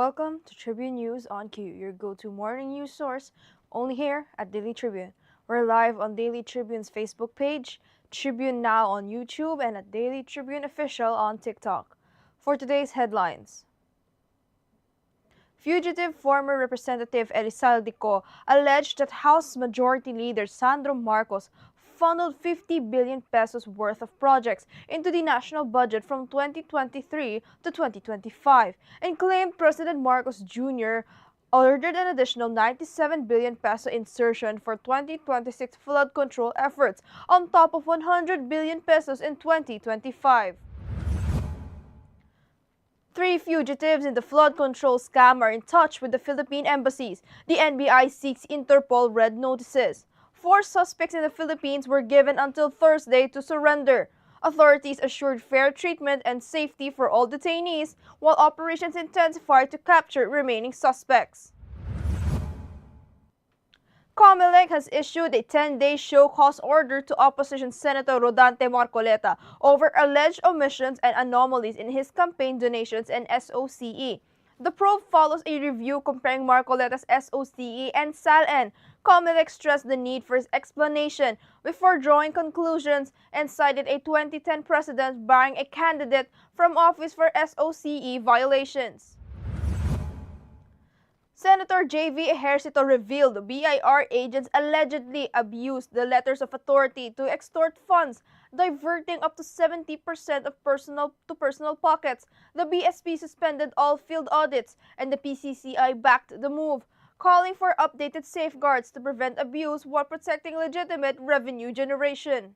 Welcome to Tribune News on Q, your go-to morning news source, only here at Daily Tribune. We're live on Daily Tribune's Facebook page, Tribune Now on YouTube, and at Daily Tribune Official on TikTok. For today's headlines, fugitive former Representative Elizalde alleged that House Majority Leader Sandro Marcos funneled 50 billion pesos worth of projects into the national budget from 2023 to 2025 and claimed President Marcos Jr. ordered an additional 97 billion peso insertion for 2026 flood control efforts on top of 100 billion pesos in 2025. Three fugitives in the flood control scam are in touch with the Philippine embassies. The NBI seeks Interpol red notices. 4 suspects in the Philippines were given until Thursday to surrender. Authorities assured fair treatment and safety for all detainees, while operations intensified to capture remaining suspects. COMELEC has issued a 10-day show-cause order to opposition Senator Rodante Marcoleta over alleged omissions and anomalies in his campaign donations and SOCE. The probe follows a review comparing Marcoleta's SOCE and SALN. COMELEC stressed the need for his explanation before drawing conclusions and cited a 2010 precedent barring a candidate from office for SOCE violations. Senator J.V. Ejercito revealed BIR agents allegedly abused the letters of authority to extort funds, diverting up to 70% of personal pockets. The BSP suspended all field audits, and the PCCI backed the move, calling for updated safeguards to prevent abuse while protecting legitimate revenue generation.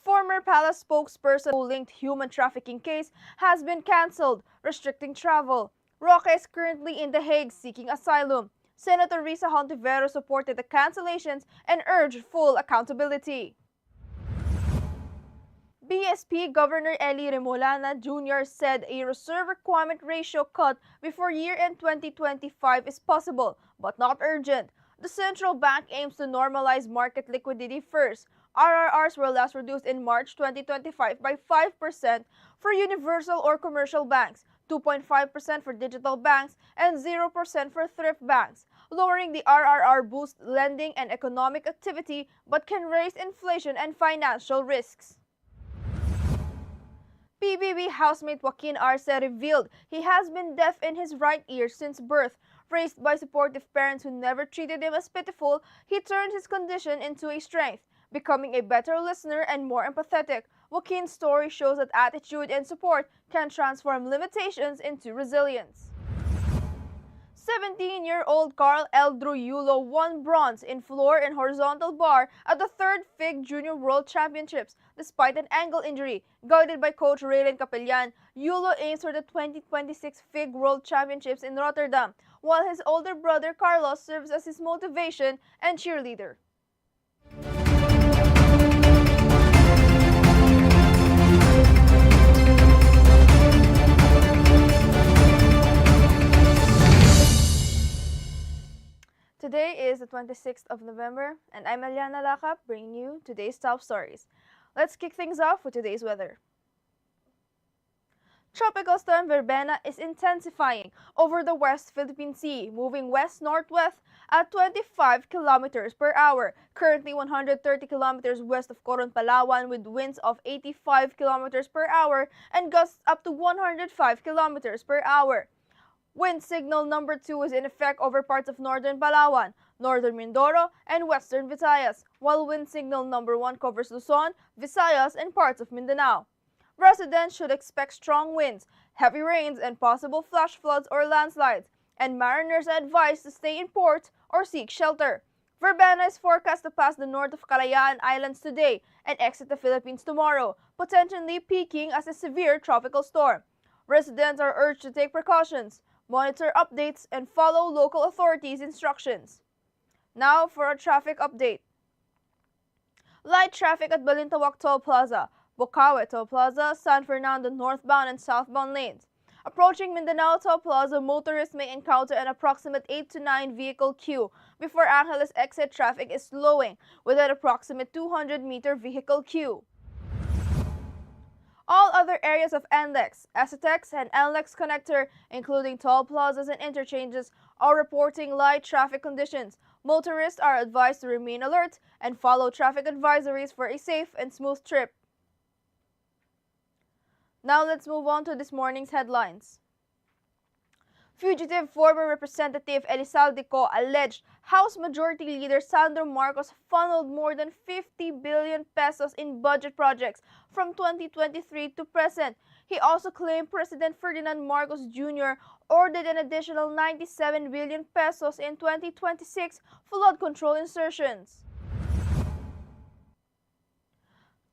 Former Palace spokesperson who linked human trafficking case has been cancelled, restricting travel. Roque is currently in The Hague seeking asylum. Senator Risa Hontiveros supported the cancellations and urged full accountability. BSP Governor Eli Remolana Jr. said a reserve requirement ratio cut before year-end 2025 is possible, but not urgent. The central bank aims to normalize market liquidity first. RRRs were last reduced in March 2025 by 5% for universal or commercial banks, 2.5% for digital banks, and 0% for thrift banks. Lowering the RRR boosts lending and economic activity but can raise inflation and financial risks. PBB housemate Joaquin Arce revealed he has been deaf in his right ear since birth. Raised by supportive parents who never treated him as pitiful, he turned his condition into a strength, becoming a better listener and more empathetic. Joaquin's story shows that attitude and support can transform limitations into resilience. 17-year-old Carl Eldrew Yulo won bronze in floor and horizontal bar at the 3rd FIG Junior World Championships despite an ankle injury. Guided by coach Raylen Capellan, Yulo aims for the 2026 FIG World Championships in Rotterdam, while his older brother Carlos serves as his motivation and cheerleader. Today is the 26th of November, and I'm Eliana Lacap, bringing you today's top stories. Let's kick things off with today's weather. Tropical storm Verbena is intensifying over the West Philippine Sea, moving west-northwest at 25 kilometers per hour, currently 130 kilometers west of Coron, Palawan, with winds of 85 kilometers per hour and gusts up to 105 kilometers per hour. Wind signal number 2 is in effect over parts of northern Palawan, northern Mindoro, and western Visayas, while wind signal number 1 covers Luzon, Visayas, and parts of Mindanao. Residents should expect strong winds, heavy rains, and possible flash floods or landslides, and mariners are advised to stay in port or seek shelter. Verbena is forecast to pass the north of Kalayaan Islands today and exit the Philippines tomorrow, potentially peaking as a severe tropical storm. Residents are urged to take precautions, monitor updates, and follow local authorities' instructions. Now for a traffic update. Light traffic at Balintawak Toll Plaza, Bocaue Toll Plaza, San Fernando northbound and southbound lanes. Approaching Mindanao Toll Plaza, motorists may encounter an approximate 8 to 9 vehicle queue before Angeles exit traffic is slowing with an approximate 200-meter vehicle queue. All other areas of NLEX, STX, and NLEX connector, including toll plazas and interchanges, are reporting light traffic conditions. Motorists are advised to remain alert and follow traffic advisories for a safe and smooth trip. Now let's move on to this morning's headlines. Fugitive former Representative Elizalde Co alleged House Majority Leader Sandro Marcos funneled more than 50 billion pesos in budget projects from 2023 to present. He also claimed President Ferdinand Marcos Jr. ordered an additional 97 billion pesos in 2026 flood control insertions.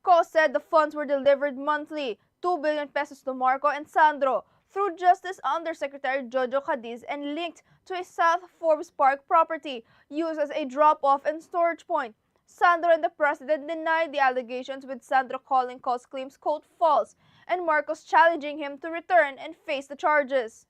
Co said the funds were delivered monthly, 2 billion pesos to Marco and Sandro, through Justice Undersecretary Jojo Cadiz and linked to a South Forbes Park property used as a drop-off and storage point. Sandro and the president denied the allegations, with Sandro calling Co's claims quote false and Marcos challenging him to return and face the charges.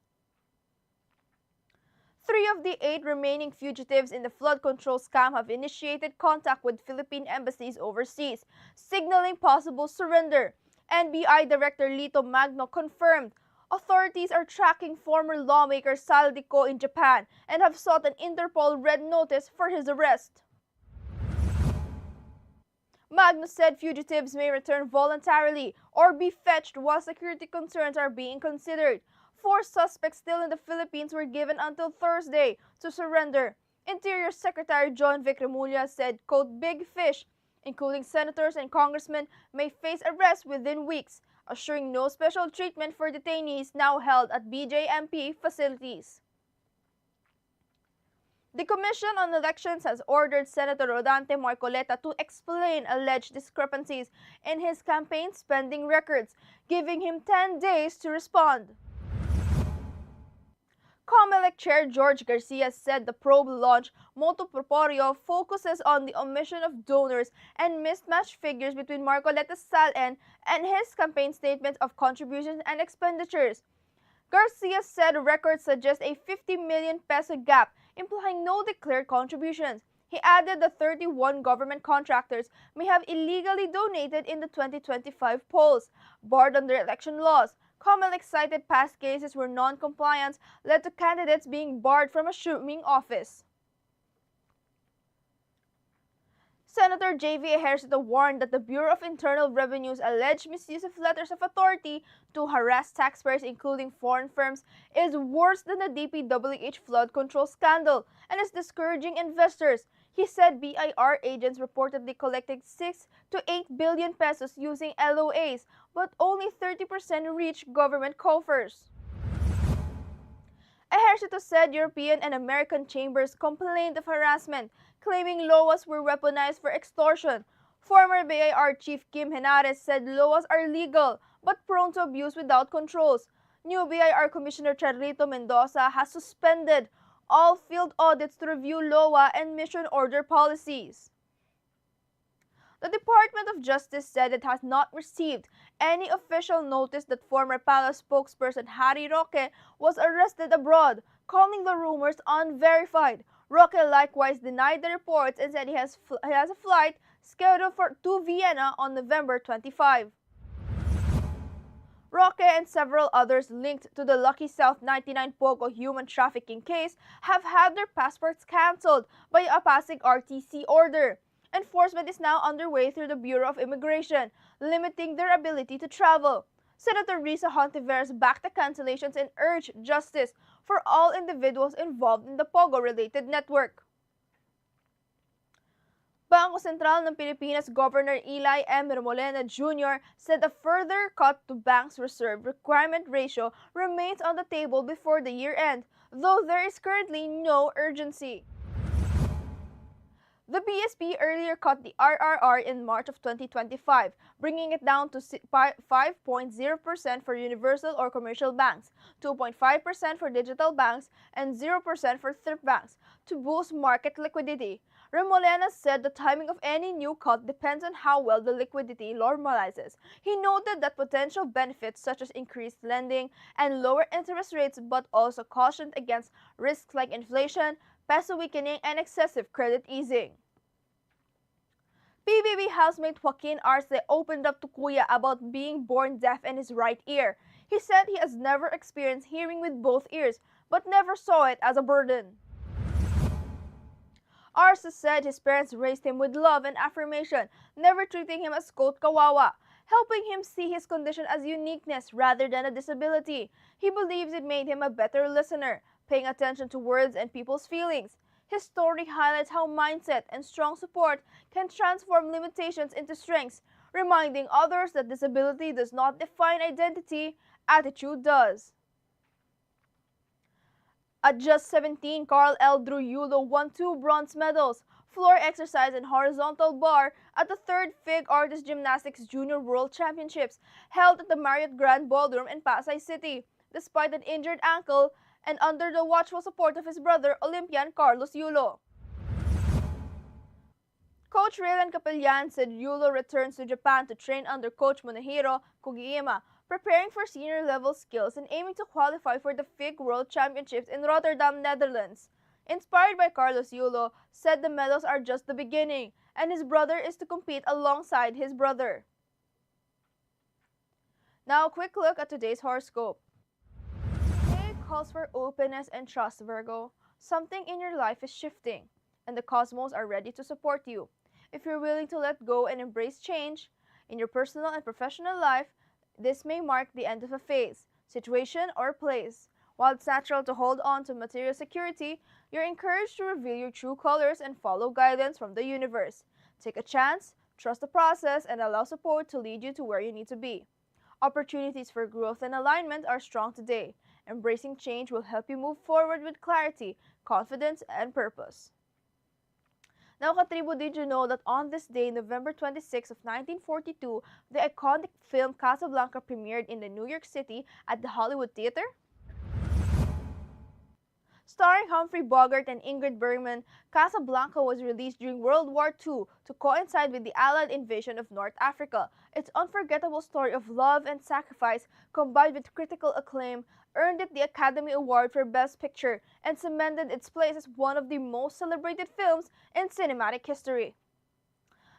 3 of the 8 remaining fugitives in the flood control scam have initiated contact with Philippine embassies overseas, signaling possible surrender. NBI Director Lito Magno confirmed authorities are tracking former lawmaker Saldico in Japan and have sought an Interpol red notice for his arrest. Magno said fugitives may return voluntarily or be fetched while security concerns are being considered. 4 suspects still in the Philippines were given until Thursday to surrender. Interior Secretary John Vic Remulla said, quote, big fish, including senators and congressmen, may face arrest within weeks, assuring no special treatment for detainees now held at BJMP facilities. The Commission on Elections has ordered Senator Rodante Marcoleta to explain alleged discrepancies in his campaign spending records, giving him 10 days to respond. COMELEC Chair George Garcia said the probe launch, Motu Proporeo, focuses on the omission of donors and mismatched figures between Marcoleta's SALN and his campaign statements of contributions and expenditures. Garcia said records suggest a 50 million peso gap, implying no declared contributions. He added that 31 government contractors may have illegally donated in the 2025 polls, barred under election laws. COMELEC cited past cases where non-compliance led to candidates being barred from assuming office. Senator J.V. Ejercito warned that the Bureau of Internal Revenue's alleged misuse of letters of authority to harass taxpayers, including foreign firms, is worse than the DPWH flood control scandal and is discouraging investors. He said BIR agents reportedly collected 6 to 8 billion pesos using LOAs, but only 30% reached government coffers. Ejercito said European and American chambers complained of harassment, claiming LOAs were weaponized for extortion. Former BIR Chief Kim Henares said LOAs are legal but prone to abuse without controls. New BIR Commissioner Charlito Mendoza has suspended all field audits to review LOA and mission order policies. The Department of Justice said it has not received any official notice that former Palace spokesperson Harry Roque was arrested abroad, calling the rumors unverified. Roque likewise denied the reports and said he has a flight scheduled to Vienna on November 25. Roque and several others linked to the Lucky South 99 Pogo human trafficking case have had their passports cancelled by a Pasig RTC order. Enforcement is now underway through the Bureau of Immigration, limiting their ability to travel. Senator Risa Hontiveros backed the cancellations and urged justice for all individuals involved in the Pogo-related network. Bangko Sentral ng Pilipinas Governor Eli M. Remolena Jr. said a further cut to bank's reserve requirement ratio remains on the table before the year end, though there is currently no urgency. The BSP earlier cut the RRR in March of 2025, bringing it down to 5.0% for universal or commercial banks, 2.5% for digital banks, and 0% for thrift banks, to boost market liquidity. Remolena said the timing of any new cut depends on how well the liquidity normalizes. He noted that potential benefits such as increased lending and lower interest rates, but also cautioned against risks like inflation, peso weakening, and excessive credit easing. PBB housemate Joaquin Arce opened up to Kuya about being born deaf in his right ear. He said he has never experienced hearing with both ears, but never saw it as a burden. Arce said his parents raised him with love and affirmation, never treating him as quote kawawa, helping him see his condition as uniqueness rather than a disability. He believes it made him a better listener, paying attention to words and people's feelings. His story highlights how mindset and strong support can transform limitations into strengths, reminding others that disability does not define identity, attitude does. At just 17, Carl L. Druyulo won 2 bronze medals, floor exercise and horizontal bar, at the 3rd FIG Artist Gymnastics Junior World Championships held at the Marriott Grand Ballroom in Pasay City, despite an injured ankle and under the watchful support of his brother, Olympian Carlos Yulo. Coach Raylan Capellan said Yulo returns to Japan to train under Coach Monohiro Kogiyama, preparing for senior-level skills and aiming to qualify for the FIG World Championships in Rotterdam, Netherlands. Inspired by Carlos Yulo, said the medals are just the beginning, and his brother is to compete alongside his brother. Now a quick look at today's horoscope. Today calls for openness and trust, Virgo. Something in your life is shifting, and the cosmos are ready to support you. If you're willing to let go and embrace change in your personal and professional life, this may mark the end of a phase, situation, or place. While it's natural to hold on to material security, you're encouraged to reveal your true colors and follow guidance from the universe. Take a chance, trust the process, and allow support to lead you to where you need to be. Opportunities for growth and alignment are strong today. Embracing change will help you move forward with clarity, confidence, and purpose. Now, Katribo, did you know that on this day, November 26 of 1942, the iconic film Casablanca premiered in the New York City at the Hollywood Theater? Starring Humphrey Bogart and Ingrid Bergman, Casablanca was released during World War II to coincide with the Allied invasion of North Africa. Its unforgettable story of love and sacrifice, combined with critical acclaim, earned it the Academy Award for Best Picture and cemented its place as one of the most celebrated films in cinematic history.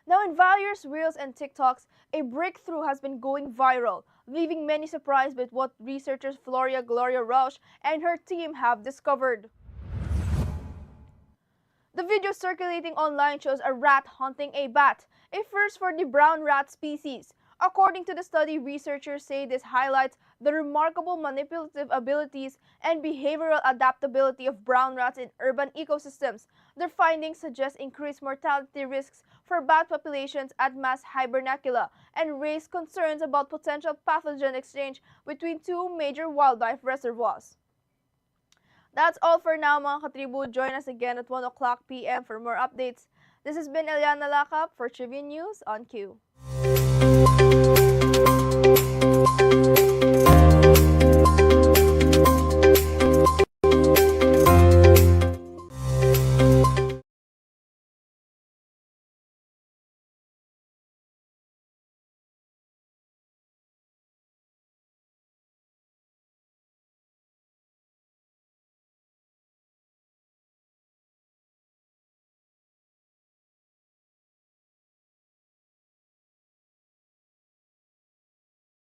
Now, in various reels and TikToks, a breakthrough has been going viral, leaving many surprised with what researchers Floria Gloria Rausch and her team have discovered. The video circulating online shows a rat hunting a bat, a first for the brown rat species. According to the study, researchers say this highlights the remarkable manipulative abilities and behavioral adaptability of brown rats in urban ecosystems. Their findings suggest increased mortality risks for bat populations at mass hibernacula and raise concerns about potential pathogen exchange between 2 major wildlife reservoirs. That's all for now, mga katribu. Join us again at 1 o'clock p.m. for more updates. This has been Eliana Lacap for Tribune News on Q.